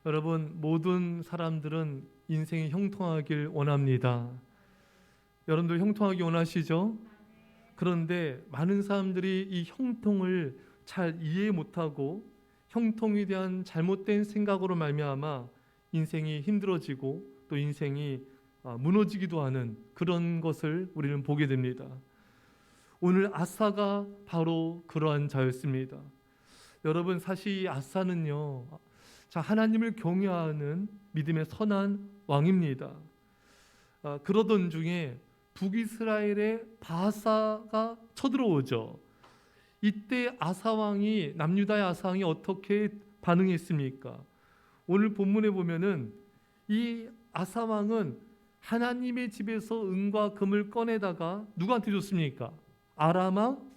여러분, 모든 사람들은 인생이 형통하길 원합니다. 여러분들 형통하기 원하시죠? 그런데 많은 사람들이 이 형통을 잘 이해 못하고 형통에 대한 잘못된 생각으로 말미암아 인생이 힘들어지고 또 인생이 무너지기도 하는 그런 것을 우리는 보게 됩니다. 오늘 아사가 바로 그러한 자였습니다. 여러분, 사실 이 아사는요, 하나님을 경외하는 믿음의 선한 왕입니다. 그러던 중에 북이스라엘의 바사가 쳐들어오죠. 이때 아사 왕이, 남유다의 아사 왕이 어떻게 반응했습니까? 오늘 본문에 보면은 이 아사 왕은 하나님의 집에서 은과 금을 꺼내다가 누구한테 줬습니까? 아람 왕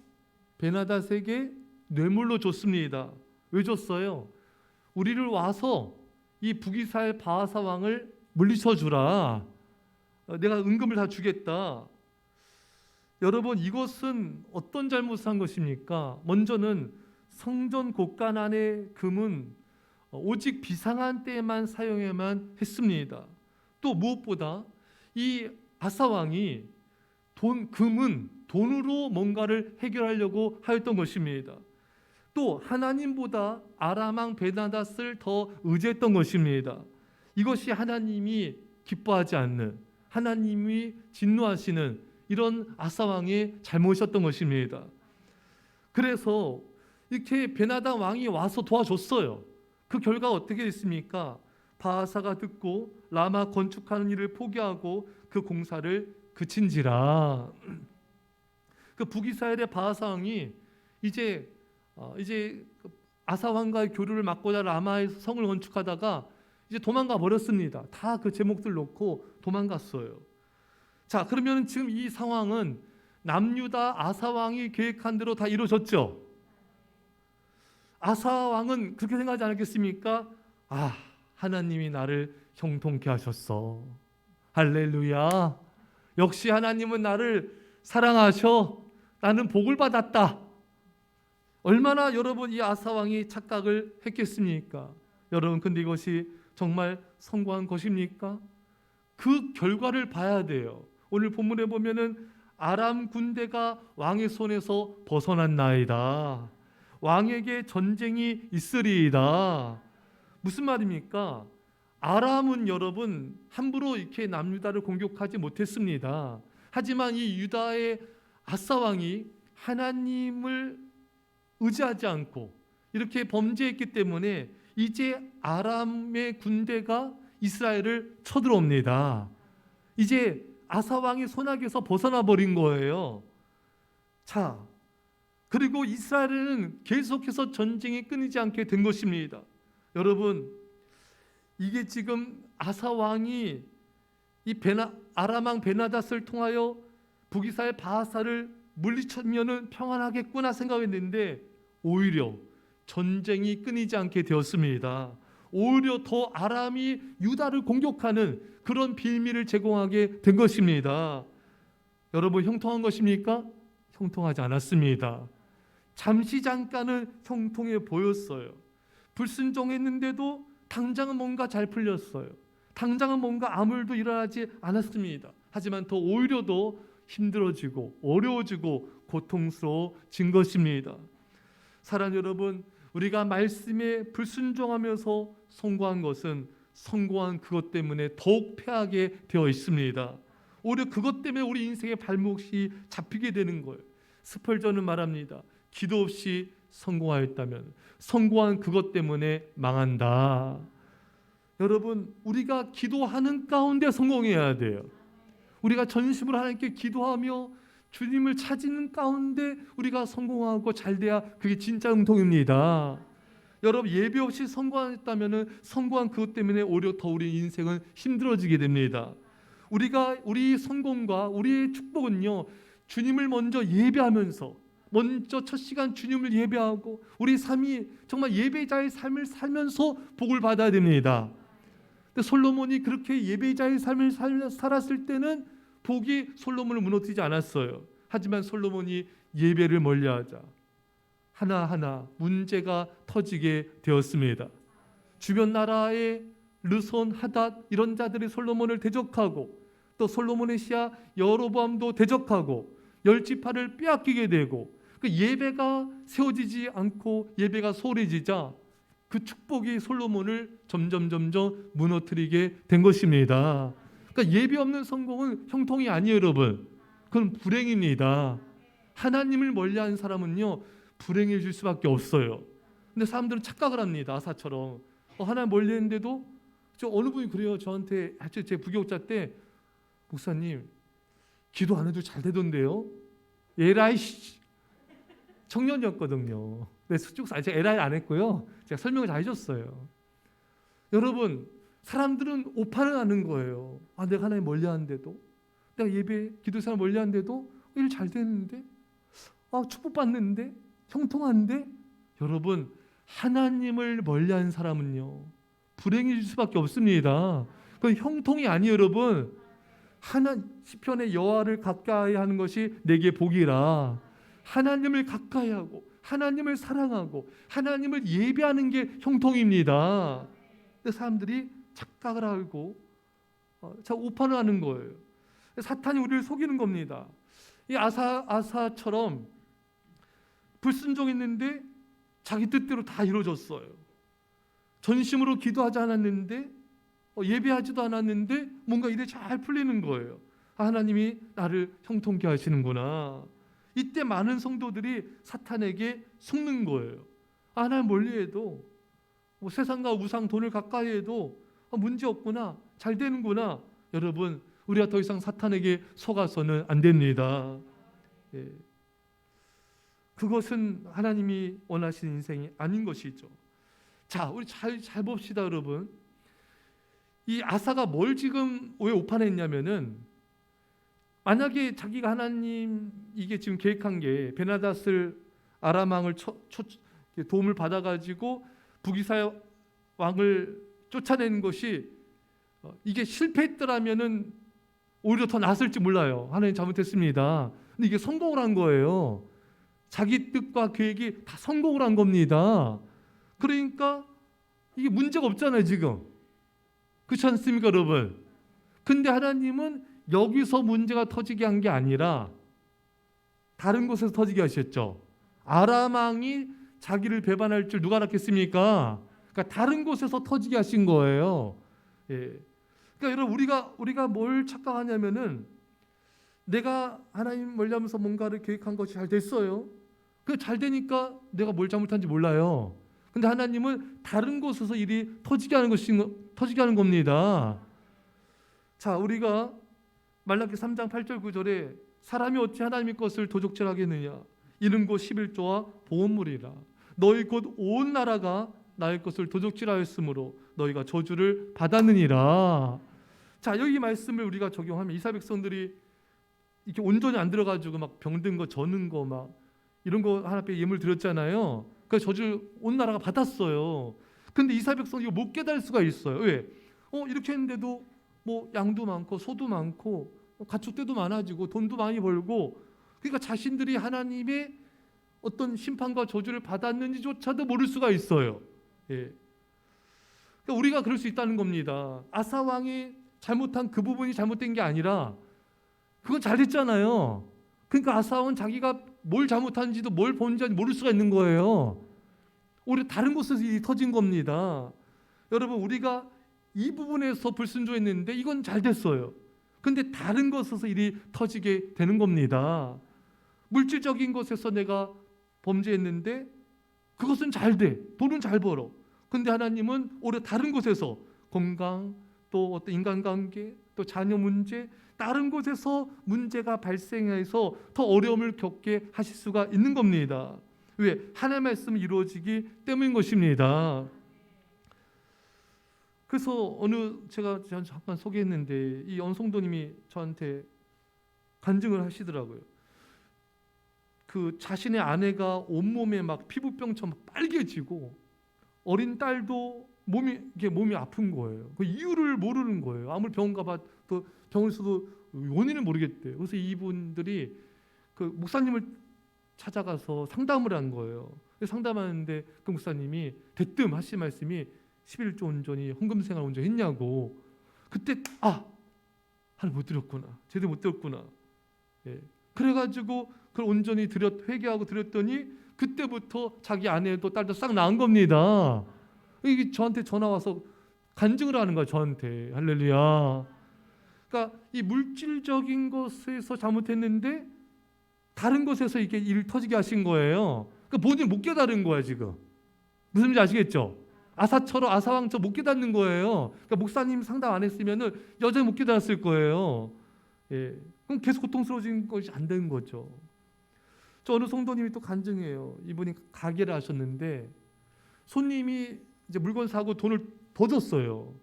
베나닷에게 뇌물로 줬습니다. 왜 줬어요? 우리를 와서 이 북이스라엘 바하사 왕을 물리쳐 주라. 내가 은금을 다 주겠다. 여러분, 이것은 어떤 잘못을 한 것입니까? 먼저는 성전 곳간 안의 금은 오직 비상한 때에만 사용해야만 했습니다. 또 무엇보다 이 아사 왕이 금은 돈으로 뭔가를 해결하려고 하였던 것입니다. 또 하나님보다 아람 왕 베나닷을 더 의지했던 것입니다. 이것이 하나님이 기뻐하지 않는, 하나님이 진노하시는 이런 아사 왕의 잘못이었던 것입니다. 그래서 이렇게 베나닷 왕이 와서 도와줬어요. 그 결과가 어떻게 됐습니까? 바하사가 듣고 라마 건축하는 일을 포기하고 그 공사를 그친지라. 그 북이스라엘의 바하사 왕이 이제 아사 왕과의 교류를 막고자 라마에서 성을 건축하다가 이제 도망가 버렸습니다. 다 그 제목들 놓고 도망갔어요. 자, 그러면 지금 이 상황은 남유다 아사 왕이 계획한 대로 다 이루어졌죠. 아사 왕은 그렇게 생각하지 않았겠습니까? 하나님이 나를 형통케 하셨어. 할렐루야. 역시 하나님은 나를 사랑하셔. 나는 복을 받았다. 얼마나 여러분 이 아사 왕이 착각을 했겠습니까? 여러분, 근데 이것이 정말 성공한 것입니까? 그 결과를 봐야 돼요. 오늘 본문에 보면은 아람 군대가 왕의 손에서 벗어났나이다. 왕에게 전쟁이 있으리이다. 무슨 말입니까? 아람은 여러분 함부로 이렇게 남유다를 공격하지 못했습니다. 하지만 이 유다의 아사 왕이 하나님을 의지하지 않고 이렇게 범죄했기 때문에 이제 아람의 군대가 이스라엘을 쳐들어옵니다. 이제 아사 왕의 손아귀에서 벗어나 버린 거예요. 자, 그리고 이스라엘은 계속해서 전쟁이 끊이지 않게 된 것입니다. 여러분, 이게 지금 아사 왕이 이 아람 왕 베나닷을 통하여 북이스라엘 바하사를 물리치면은 평안하겠구나 생각했는데 오히려 전쟁이 끊이지 않게 되었습니다. 오히려 더 아람이 유다를 공격하는 그런 빌미를 제공하게 된 것입니다. 여러분, 형통한 것입니까? 형통하지 않았습니다. 잠시 잠깐은 형통해 보였어요. 불순종했는데도 당장은 뭔가 잘 풀렸어요. 당장은 뭔가 아무 일도 일어나지 않았습니다. 하지만 더 오히려 더 힘들어지고 어려워지고 고통스러워진 것입니다. 사랑 여러분, 우리가 말씀에 불순종하면서 성공한 것은 성공한 그것 때문에 더욱 패하게 되어 있습니다. 오히려 그것 때문에 우리 인생의 발목이 잡히게 되는 거예요. 스펄전은 말합니다. 기도 없이 성공하였다면 성공한 그것 때문에 망한다. 여러분, 우리가 기도하는 가운데 성공해야 돼요. 우리가 전심으로 하나님께 기도하며 주님을 찾는 가운데 우리가 성공하고 잘돼야 그게 진짜 응통입니다. 여러분, 예배 없이 성공했다면 성공한 그것 때문에 오히려 더 우리 인생은 힘들어지게 됩니다. 우리 성공과 우리의 축복은요, 주님을 먼저 예배하면서 먼저 첫 시간 주님을 예배하고 우리 삶이 정말 예배자의 삶을 살면서 복을 받아야 됩니다. 근데 솔로몬이 그렇게 예배자의 삶을 살았을 때는 복이 솔로몬을 무너뜨리지 않았어요. 하지만 솔로몬이 예배를 멀리하자 하나하나 문제가 터지게 되었습니다. 주변 나라의 르손, 하닷 이런 자들이 솔로몬을 대적하고 또 솔로몬의 시아 여로보암도 대적하고 열 지파를 빼앗기게 되고 그 예배가 세워지지 않고 예배가 소홀해지자 그 축복이 솔로몬을 점점 무너뜨리게 된 것입니다. 그러니까 예배 없는 성공은 형통이 아니에요, 여러분. 그건 불행입니다. 하나님을 멀리하는 사람은요 불행해질 수밖에 없어요. 근데 사람들은 착각을 합니다. 아사처럼 하나님 멀리했는데도 저 어느 분이 그래요. 저한테 제 부교육자 때 목사님 기도 안 해도 잘 되던데요. 에라이 청년이었거든요. 네, 제가 에라이 안 했고요. 제가 설명을 잘 해줬어요. 여러분 사람들은 오판을 하는 거예요. 내가 하나님 멀리하는데도 내가 예배 기도 생활 멀리하는데도 일 잘 되는데 축복받는데 형통한데 여러분 하나님을 멀리하는 사람은요 불행해질 수밖에 없습니다. 그건 형통이 아니에요, 여러분. 시편의 여호와를 가까이 하는 것이 내게 복이라. 하나님을 가까이 하고 하나님을 사랑하고 하나님을 예배하는 게 형통입니다. 근데 사람들이 착각을 하고 오판을 하는 거예요. 사탄이 우리를 속이는 겁니다. 이 아사처럼 불순종했는데 자기 뜻대로 다 이루어졌어요. 전심으로 기도하지 않았는데 예배하지도 않았는데 뭔가 일이 잘 풀리는 거예요. 하나님이 나를 형통케 하시는구나. 이때 많은 성도들이 사탄에게 속는 거예요. 하나님 멀리해도 세상과 우상 돈을 가까이 해도 문제 없구나, 잘 되는구나. 여러분 우리가 더 이상 사탄에게 속아서는 안 됩니다. 그것은 하나님이 원하시는 인생이 아닌 것이죠. 자, 우리 잘 봅시다, 여러분. 이 아사가 뭘 지금 왜 오판했냐면은 만약에 자기가 하나님 이게 지금 계획한 게 베나닷을 아람 왕을 도움을 받아가지고 북이스라엘 왕을 쫓아내는 것이 이게 실패했더라면은 오히려 더 나았을지 몰라요. 하나님 잘못했습니다. 근데 이게 성공을 한 거예요. 자기 뜻과 계획이 다 성공을 한 겁니다. 그러니까 이게 문제가 없잖아요, 지금. 그렇지 않습니까, 여러분? 근데 하나님은 여기서 문제가 터지게 한 게 아니라 다른 곳에서 터지게 하셨죠. 아람 왕이 자기를 배반할 줄 누가 알았겠습니까? 그러니까 다른 곳에서 터지게 하신 거예요. 그러니까 여러분 우리가 뭘 착각하냐면은 내가 하나님 멀리하면서 뭔가를 계획한 것이 잘 됐어요. 그 잘 되니까 내가 뭘 잘못한지 몰라요. 근데 하나님은 다른 곳에서 일이 터지게 하는 겁니다. 자, 우리가 말라기 3장 8절 9절에 사람이 어찌 하나님의 것을 도적질하겠느냐 이는 곧 11조와 보온물이라 너희 곧 온 나라가 나의 것을 도적질하였으므로 너희가 저주를 받았느니라. 자, 여기 말씀을 우리가 적용하면 이스라엘 백성들이 이렇게 온전히 안 들어가지고 막 병든 거 저는 거 막 이런 거 하나 앞에 예물 드렸잖아요. 그래서 저주 온 나라가 받았어요. 근데 이스라엘 백성이 이거 못 깨달을 수가 있어요. 왜? 이렇게 했는데도 뭐 양도 많고 소도 많고 가축대도 많아지고 돈도 많이 벌고 그러니까 자신들이 하나님의 어떤 심판과 저주를 받았는지조차도 모를 수가 있어요. 그러니까 우리가 그럴 수 있다는 겁니다. 아사 왕이 잘못한 그 부분이 잘못된 게 아니라 그건 잘 됐잖아요. 그러니까 아사 왕은 자기가 뭘 잘못한지도 뭘 본지 모를 수가 있는 거예요. 오히려 다른 곳에서 일이 터진 겁니다. 여러분 우리가 이 부분에서 불순종했는데 이건 잘 됐어요. 근데 다른 곳에서 일이 터지게 되는 겁니다. 물질적인 것에서 내가 범죄했는데 그것은 잘 돼. 돈은 잘 벌어. 근데 하나님은 오히려 다른 곳에서 건강, 또 어떤 인간관계, 또 자녀 문제, 다른 곳에서 문제가 발생해서 더 어려움을 겪게 하실 수가 있는 겁니다. 왜? 하나님의 말씀이 이루어지기 때문인 것입니다. 그래서 제가 잠깐 소개했는데 이 연송도님이 저한테 간증을 하시더라고요. 그 자신의 아내가 온몸에 막 피부병처럼 빨개지고 어린 딸도 몸이 아픈 거예요. 그 이유를 모르는 거예요. 아무리 병원 가봐도 병원에서도 원인을 모르겠대요. 그래서 이분들이 그 목사님을 찾아가서 상담을 한 거예요. 상담하는데 그 목사님이 대뜸 하신 말씀이 11조 온전히 헌금생활 온전히 했냐고. 그때 하나님 못 드렸구나, 제대로 못 드렸구나. 그래가지고 그걸 온전히 회개하고 드렸더니 그때부터 자기 아내도 딸도 싹 나은 겁니다. 이게 저한테 전화 와서 간증을 하는 거야, 저한테. 할렐루야. 그러니까 이 물질적인 것에서 잘못했는데 다른 것에서 이게 일 터지게 하신 거예요. 그러니까 본인이 못 깨달은 거야 지금. 무슨 말인지 아시겠죠? 아사왕처럼 못 깨닫는 거예요. 그러니까 목사님 상담 안 했으면은 여전히 못 깨달았을 거예요. 그럼 계속 고통스러워진 것이 안 되는 거죠. 저 어느 성도님이 또 간증해요. 이분이 가게를 하셨는데 손님이 이제 물건 사고 돈을 더 줬어요.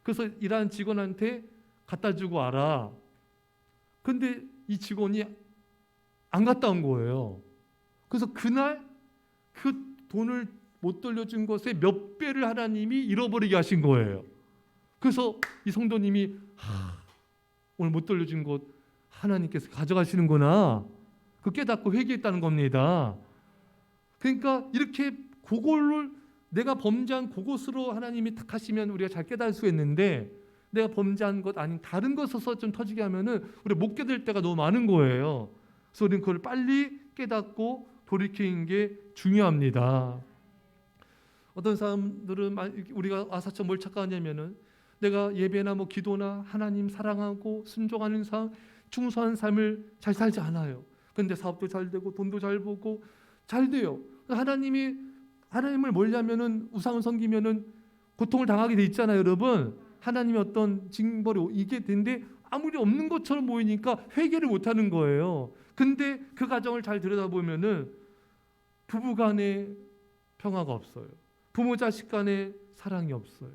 그래서 일하는 직원한테 갖다 주고 와라. 근데 이 직원이 안 갔다 온 거예요. 그래서 그날 그 돈을 못 돌려준 것에 몇 배를 하나님이 잃어버리게 하신 거예요. 그래서 이 성도님이 오늘 못 돌려준 것 하나님께서 가져가시는구나. 그 깨닫고 회개했다는 겁니다. 그러니까 이렇게 그걸를 내가 범죄한 그것으로 하나님이 택하시면 우리가 잘 깨달을 수 있는데 내가 범죄한 것 아닌 다른 것에서 좀 터지게 하면은 우리가 못 깨달을 때가 너무 많은 거예요. 그래서 우리는 그걸 빨리 깨닫고 돌이키는 게 중요합니다. 어떤 사람들은 우리가 아사처럼 뭘 착각하냐면은 내가 예배나 기도나 하나님 사랑하고 순종하는 삶, 충성한 삶을 잘 살지 않아요. 근데 사업도 잘 되고 돈도 잘 보고 잘 돼요. 하나님을 멀리하면은 우상을 섬기면은 고통을 당하게 돼 있잖아요, 여러분. 하나님의 어떤 징벌이 이게 되는데 아무리 없는 것처럼 보이니까 회개를 못 하는 거예요. 근데 그 가정을 잘 들여다보면은 부부간에 평화가 없어요. 부모 자식 간에 사랑이 없어요.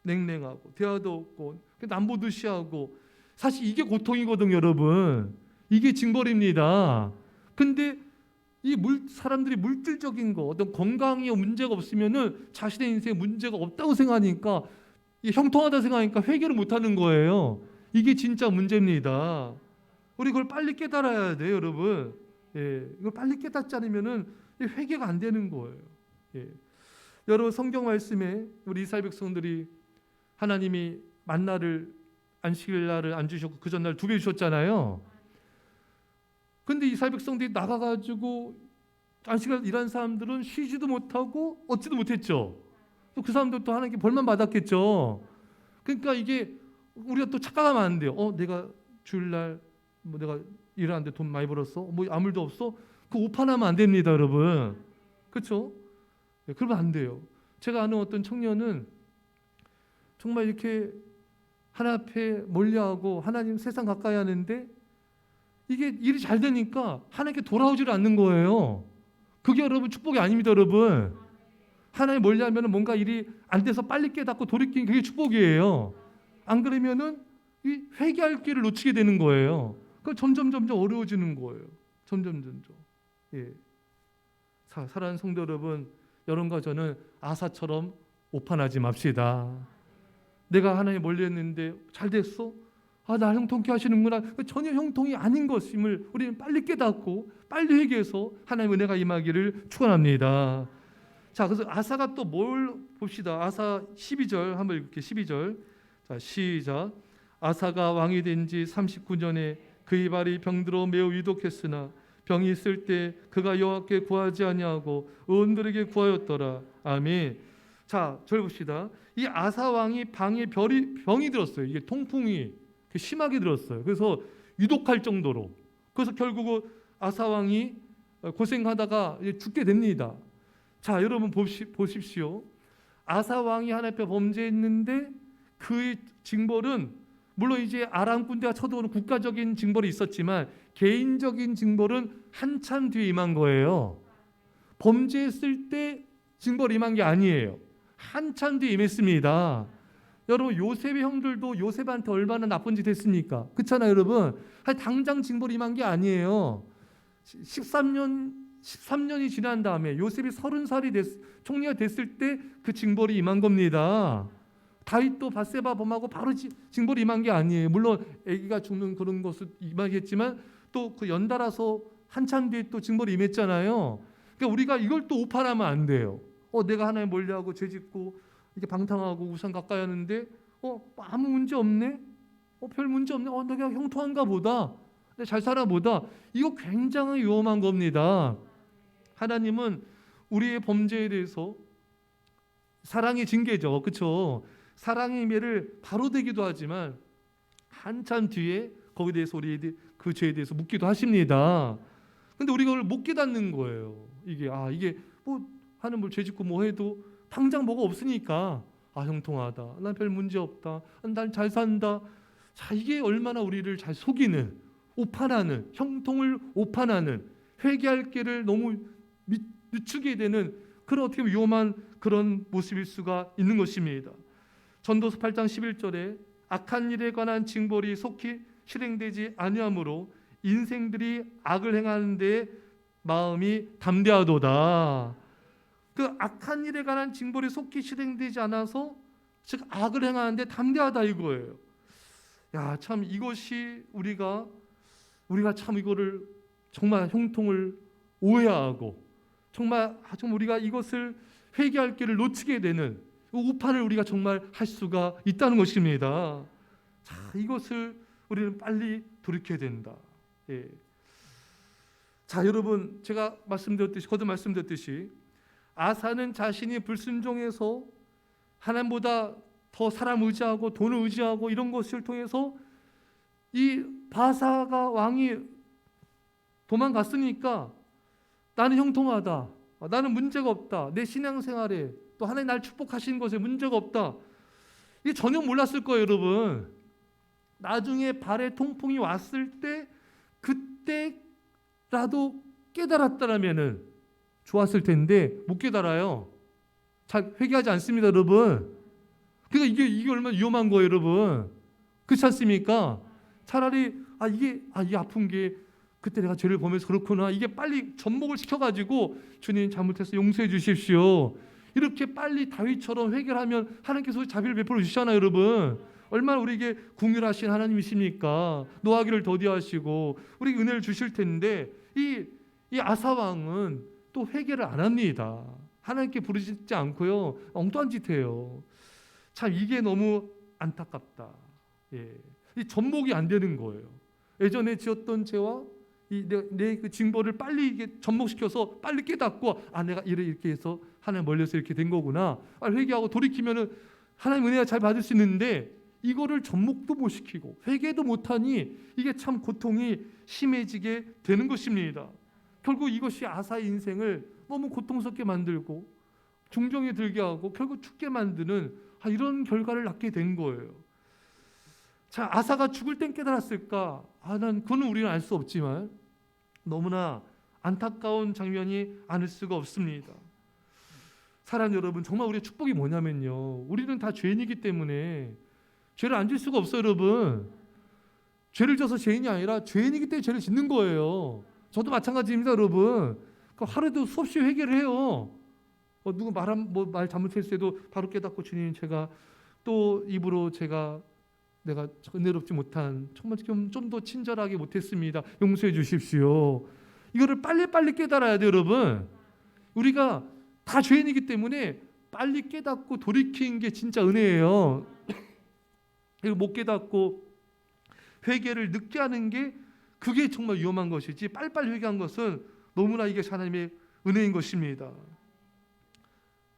냉랭하고 대화도 없고 남보듯이하고 사실 이게 고통이거든요, 여러분. 이게 징벌입니다. 근데 사람들이 물질적인 거, 어떤 건강에 문제가 없으면은 자신의 인생에 문제가 없다고 생각하니까 형통하다 생각하니까 회개를 못 하는 거예요. 이게 진짜 문제입니다. 우리 그걸 빨리 깨달아야 돼요, 여러분. 이걸 빨리 깨닫지 않으면은 회개가 안 되는 거예요. 여러분 성경 말씀에 우리 이스라엘 백성들이 하나님이 만나를 안식일 날을 안 주셨고 그 전날 2배 주셨잖아요. 근데 이스라엘 백성들이 나가가지고 안식일 일한 사람들은 쉬지도 못하고 얻지도 못했죠. 또 그 사람들도 하나님께 벌만 받았겠죠. 그러니까 이게 우리가 또 착각하면 안 돼요. 내가 주일날 내가 일하는데 돈 많이 벌었어? 아무 일도 없어? 그 오판하면 안 됩니다, 여러분. 그렇죠? 그러면 안 돼요. 제가 아는 어떤 청년은 정말 이렇게 하나님 앞에 멀리하고 하나님 세상 가까이 하는데 이게 일이 잘 되니까 하나님께 돌아오지를 않는 거예요. 그게 여러분 축복이 아닙니다, 여러분. 하나님 멀리하면 뭔가 일이 안 돼서 빨리 깨닫고 돌이키는 그게 축복이에요. 안 그러면은 이 회개할 길을 놓치게 되는 거예요. 그 점점 어려워지는 거예요. 점점. 사랑하는 성도 여러분, 여러분과 저는 아사처럼 오판하지 맙시다. 내가 하나님 멀리했는데 잘 됐어? 나 형통케 하시는구나. 전혀 형통이 아닌 것임을 우리는 빨리 깨닫고 빨리 회개해서 하나님의 은혜가 임하기를 축원합니다. 자, 그래서 아사가 또 뭘 봅시다. 아사 12절 한번 읽을게요. 12절. 자, 시작. 아사가 왕이 된 지 39년에 그의 발이 병들어 매우 위독했으나 병이 있을 때 그가 여호와께 구하지 아니하고 의원들에게 구하였더라. 아멘. 자, 절 봅시다. 이 아사 왕이 병이 들었어요. 이게 통풍이 심하게 들었어요. 그래서 위독할 정도로. 그래서 결국은 아사 왕이 고생하다가 죽게 됩니다. 자, 여러분 보십시오. 아사 왕이 하나님 앞에 범죄했는데 그의 징벌은 물론 이제 아람 군대가 쳐들어오는 국가적인 징벌이 있었지만 개인적인 징벌은 한참 뒤에 임한 거예요. 범죄했을 때 징벌이 임한 게 아니에요. 한참 뒤에 임했습니다. 여러분 요셉의 형들도 요셉한테 얼마나 나쁜 짓 했습니까? 그렇잖아요, 여러분. 당장 징벌이 임한 게 아니에요. 13년이 지난 다음에 요셉이 30살이 총리가 됐을 때 그 징벌이 임한 겁니다. 다윗도 밧세바 범하고 바로 징벌이 임한 게 아니에요. 물론 아기가 죽는 그런 것은 임하겠지만 또 그 연달아서 한참 뒤에 또 징벌이 임했잖아요. 그러니까 우리가 이걸 또 오판하면 안 돼요. 내가 하나님 멀리하고 죄짓고 이게 방탕하고 우상 가까이 하는데 아무 문제 없네. 별 문제 없네. 내가 형통한가 보다. 내가 잘 살아 보다. 이거 굉장히 위험한 겁니다. 하나님은 우리의 범죄에 대해서 사랑의 징계죠. 그렇죠? 사랑의 매를 바로 되기도 하지만 한참 뒤에 거기에 대해서 우리 그 죄에 대해서 묻기도 하십니다. 근데 우리가 그걸 못 깨닫는 거예요. 이게 뭐 하는 뭘 죄 짓고 뭐 해도 당장 뭐가 없으니까 형통하다. 난 별 문제 없다. 난 잘 산다. 자, 이게 얼마나 우리를 잘 속이는, 오판하는, 형통을 오판하는, 회개할 길을 너무 늦추게 되는 그런 어떻게 보면 위험한 그런 모습일 수가 있는 것입니다. 전도서 8장 11절에 악한 일에 관한 징벌이 속히 실행되지 아니하므로 인생들이 악을 행하는 데 마음이 담대하도다. 그 악한 일에 관한 징벌이 속히 실행되지 않아서 즉 악을 행하는데 담대하다 이거예요. 참 이것이 우리가 참 이거를 정말 형통을 오해하고 정말 우리가 이것을 회개할 길을 놓치게 되는 우판을 우리가 정말 할 수가 있다는 것입니다. 자, 이것을 우리는 빨리 돌이켜야 된다. 예. 자, 여러분, 제가 거듭 말씀드렸듯이 아사는 자신이 불순종해서 하나님보다 더 사람 의지하고 돈을 의지하고 이런 것을 통해서 이 바사가 왕이 도망갔으니까 나는 형통하다. 나는 문제가 없다. 내 신앙생활에 또 하나님 날 축복하시는 것에 문제가 없다. 이게 전혀 몰랐을 거예요, 여러분. 나중에 발에 통풍이 왔을 때 그때라도 깨달았다라면은 좋았을 텐데 못 깨달아요. 잘 회개하지 않습니다, 여러분. 그러니까 이게 얼마나 위험한 거예요, 여러분. 그렇지 않습니까? 차라리 이게 아픈 게 그때 내가 죄를 범해서 그렇구나. 이게 빨리 접목을 시켜가지고 주님 잘못해서 용서해 주십시오. 이렇게 빨리 다윗처럼 회개하면 하나님께서 자비를 베풀어 주시잖아요, 여러분. 얼마나 우리에게 긍휼하신 하나님이십니까? 노하기를 더디하시고 우리에게 은혜를 주실 텐데 이 아사 왕은 또 회개를 안 합니다. 하나님께 부르짖지 않고요, 엉뚱한 짓 해요. 참 이게 너무 안타깝다. 이 접목이 안 되는 거예요. 예전에 지었던 죄와 내 그 징벌을 빨리 이게 접목시켜서 빨리 깨닫고 내가 이렇게 해서 하나님 멀려서 이렇게 된 거구나. 회개하고 돌이키면은 하나님 은혜가 잘 받을 수 있는데 이거를 접목도 못 시키고 회개도 못하니 이게 참 고통이 심해지게 되는 것입니다. 결국 이것이 아사의 인생을 너무 고통스럽게 만들고 중정에 들게 하고 결국 죽게 만드는 이런 결과를 낳게 된 거예요. 자, 아사가 죽을 땐 깨달았을까? 그거는 우리는 알 수 없지만 너무나 안타까운 장면이 아닐 수가 없습니다. 사랑 여러분, 정말 우리의 축복이 뭐냐면요, 우리는 다 죄인이기 때문에 죄를 안 질 수가 없어요, 여러분. 죄를 져서 죄인이 아니라 죄인이기 때문에 죄를 짓는 거예요. 저도 마찬가지입니다, 여러분. 그러니까 하루도 수없이 회개를 해요. 누구 말 잘못했을 도 바로 깨닫고 주님, 제가 또 입으로 내가 은혜롭지 못한 정말 좀 더 친절하게 못했습니다. 용서해 주십시오. 이거를 빨리 깨달아야 돼요, 여러분. 우리가 다 죄인이기 때문에 빨리 깨닫고 돌이키는 게 진짜 은혜예요. 이거 못 깨닫고 회개를 늦게 하는 게 그게 정말 위험한 것이지 빨리빨리 회개한 것은 너무나 이게 하나님의 은혜인 것입니다.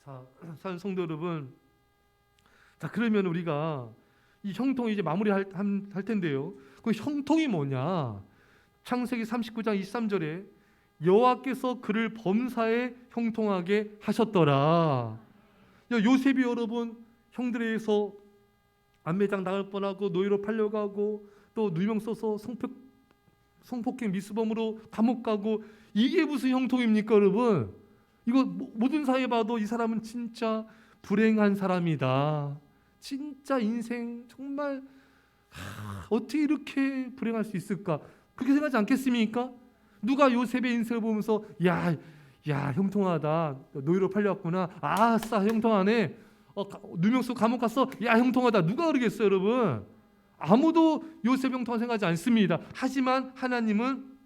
자, 사랑하는 성도 여러분, 자, 그러면 우리가 이 형통이 이제 마무리할 텐데요. 그 형통이 뭐냐? 창세기 39장 23절에 여호와께서 그를 범사에 형통하게 하셨더라. 요셉이 여러분 형들에 의해서 안매장 나갈 뻔하고 노예로 팔려가고 또 누명 써서 성폭행 미수범으로 감옥 가고 이게 무슨 형통입니까, 여러분? 이거 모든 사회 봐도 이 사람은 진짜 불행한 사람이다. 진짜 인생 정말 어떻게 이렇게 불행할 수 있을까? 그렇게 생각하지 않겠습니까? 누가 요셉의 인생을 보면서 야 형통하다, 노예로 팔려왔구나, 아싸 형통하네, 누명 쓰고 감옥 갔어, 야 형통하다, 누가 그러겠어요, 여러분? 아무도 요셉 형통한 생각하지 않습니다. 하지만 하나님은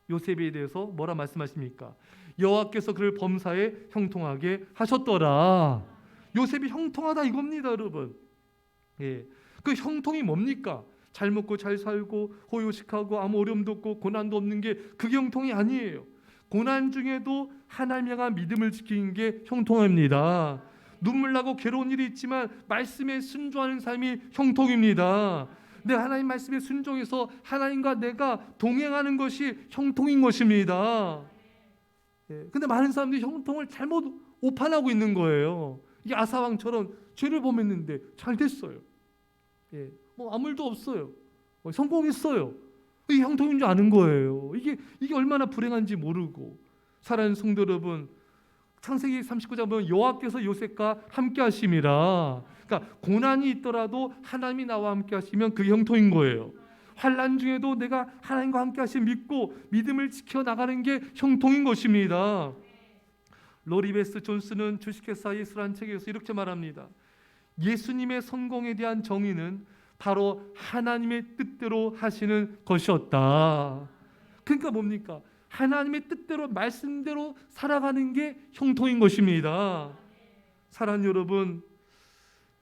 요셉에 대해서 뭐라 말씀하십니까? 여호와께서 그를 범사에 형통하게 하셨더라. 요셉이 형통하다 이겁니다, 여러분. 예. 그 형통이 뭡니까? 잘 먹고 잘 살고 호요식하고 아무 어려움도 없고 고난도 없는 게 그게 형통이 아니에요. 고난 중에도 하나님에 향한 믿음을 지키는 게 형통합니다. 눈물 나고 괴로운 일이 있지만 말씀에 순종하는 삶이 형통입니다. 내 하나님 말씀에 순종해서 하나님과 내가 동행하는 것이 형통인 것입니다. 예. 근데 많은 사람들이 형통을 잘못 오판하고 있는 거예요. 이게 아사왕처럼 죄를 범했는데 잘 됐어요. 예. 뭐 아무 일도 없어요. 성공했어요. 이게 형통인 줄 아는 거예요. 이게 얼마나 불행한지 모르고. 사랑하는 성도 여러분, 창세기 39장 보면 여호와께서 요셉과 함께 하심이라. 그러니까 고난이 있더라도 하나님이 나와 함께 하시면 그게 형통인 거예요. 환난 중에도 내가 하나님과 함께 하심 믿고 믿음을 지켜나가는 게 형통인 것입니다. 로리베스 존스는 주식회사 예수라는 책에서 이렇게 말합니다. 예수님의 성공에 대한 정의는 바로 하나님의 뜻대로 하시는 것이었다. 그러니까 뭡니까? 하나님의 뜻대로 말씀대로 살아가는 게 형통인 것입니다. 사랑하는 여러분,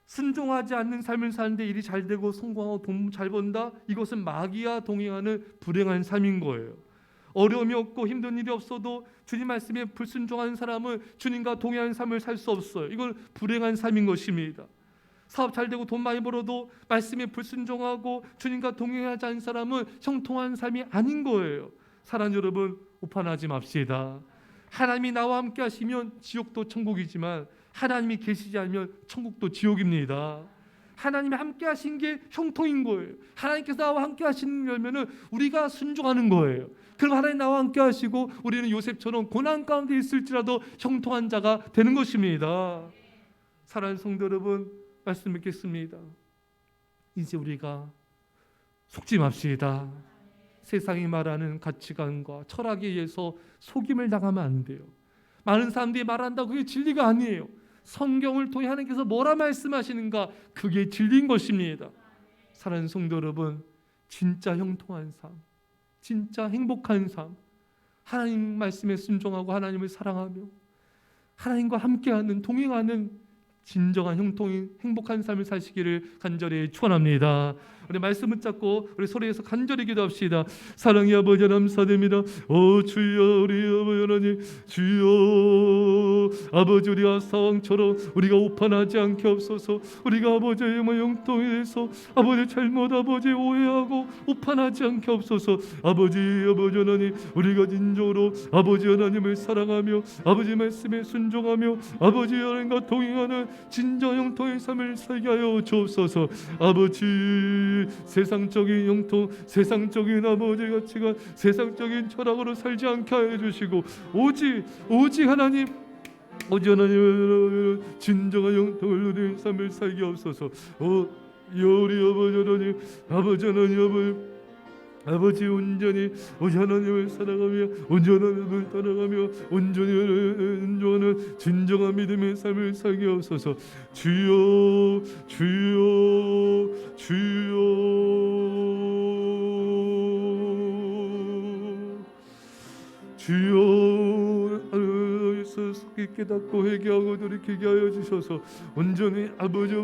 순종하지 않는 삶을 사는데 일이 잘 되고 성공하고 돈 잘 번다? 이것은 마귀와 동행하는 불행한 삶인 거예요. 어려움이 없고 힘든 일이 없어도 주님 말씀에 불순종하는 사람은 주님과 동행하는 삶을 살 수 없어요. 이건 불행한 삶인 것입니다. 사업 잘 되고 돈 많이 벌어도 말씀에 불순종하고 주님과 동행하지 않은 사람은 형통한 삶이 아닌 거예요. 사랑하는 여러분, 오판하지 맙시다. 하나님이 나와 함께 하시면 지옥도 천국이지만 하나님이 계시지 않으면 천국도 지옥입니다. 하나님이 함께 하신 게 형통인 거예요. 하나님께서 나와 함께 하시는 거면은 우리가 순종하는 거예요. 그럼 하나님 나와 함께 하시고 우리는 요셉처럼 고난 가운데 있을지라도 형통한 자가 되는 것입니다. 사랑하는 성도 여러분, 말씀 맺겠습니다. 이제 우리가 속지 맙시다. 세상이 말하는 가치관과 철학에 의해서 속임을 당하면 안 돼요. 많은 사람들이 말한다, 그게 진리가 아니에요. 성경을 통해 하나님께서 뭐라 말씀하시는가, 그게 진리인 것입니다. 사랑하는 성도 여러분, 진짜 형통한 삶, 진짜 행복한 삶, 하나님 말씀에 순종하고 하나님을 사랑하며 하나님과 함께하는, 동행하는 진정한 형통인 행복한 삶을 사시기를 간절히 축원합니다. 우리 말씀 붙잡고 우리 소리에서 간절히 기도합시다. 사랑의 아버지 감사드립니다. 오 주여, 우리 아버지 하나님, 주여, 아버지 우리 아사왕처럼 우리가 오판하지 않게 없어서, 우리가 아버지의 형통에 대해서 아버지 잘못 아버지 오해하고 오판하지 않게 없어서, 아버지 하나님, 우리가 진정으로 아버지 하나님을 사랑하며 아버지 말씀에 순종하며 아버지 하나님과 동행하는 진정 형통의 삶을 살게 하여 주옵소서. 아버지, 세상적인 형통, 세상적인 아버지 가치관, 세상적인 철학으로 살지 않게 하여 주시고 오직 하나님, 오직 하나님 진정한 형통을 누리는 삶을 살게 하옵소서. 우리 아버지 하나님, 아버지 온전히 하나님을 사랑하며 온전한 하나님을 따라가며 온전히 온전한 진정한 믿음의 삶을 살게 하옵소서. 주여, 주여, 주여, 주여, 하나님께서 속히 깨닫고 회개하고 돌이키게 하여 주셔서 온전히 아버지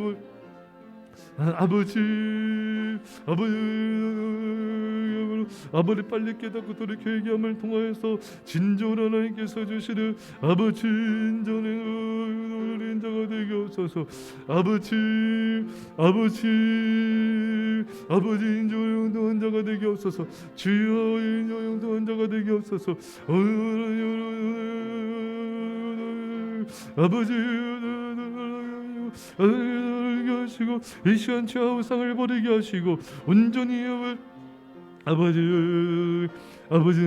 빨리 깨닫고 돌이켜 회개함을 통하여서 진정으로 하나님께서 주시는 아버지 인정의 자가 되게 하옵소서. 아버지 인정의 용도한 자가 되게 하옵소서. 주여, 인정의 용도한 자가 되게 하옵소서. 아버지 하게 하시고 이 시간 죄와 우상을 버리게 하시고 온전히 아버지 온전히 아버지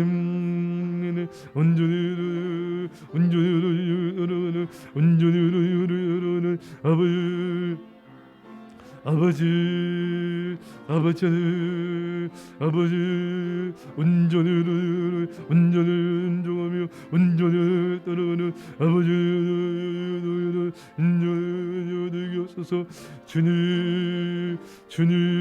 온전히 인정하며 온전히 따라가는 아버지 인정하여 되게 하소서. 주님, 주여,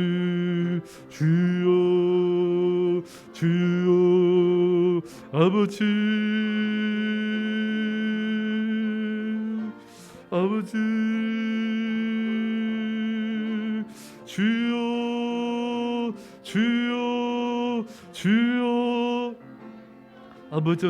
아버지 아버지 주여 주여 주여 아버지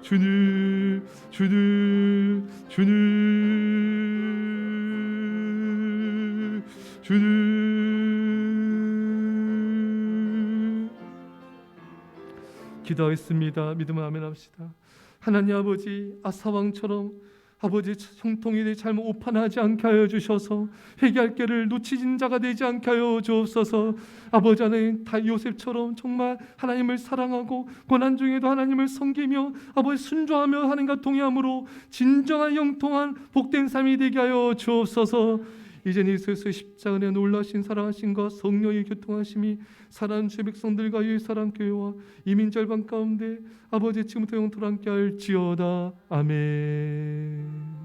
주님 주님 주님 주님 기도하겠습니다. 믿음을 아멘합시다. 하나님 아버지 아사왕처럼 아버지 형통이 내 잘못 오판하지 않게 하여 주셔서 회개할 길을 놓치진 자가 되지 않게 하여 주옵소서. 아버지 하나님 다 요셉처럼 정말 하나님을 사랑하고 고난 중에도 하나님을 섬기며 아버지 순종하며 하나님과 동의함으로 진정한 형통한 복된 삶이 되게 하여 주옵소서. 이제 예수의 십자가 안에 놀라신 사랑하심과 성령의 교통하심이 사랑하는 주의 백성들과 이 사랑교회와 이민절반 가운데 아버지 지금부터 영토로 함께 할지어다. 아멘.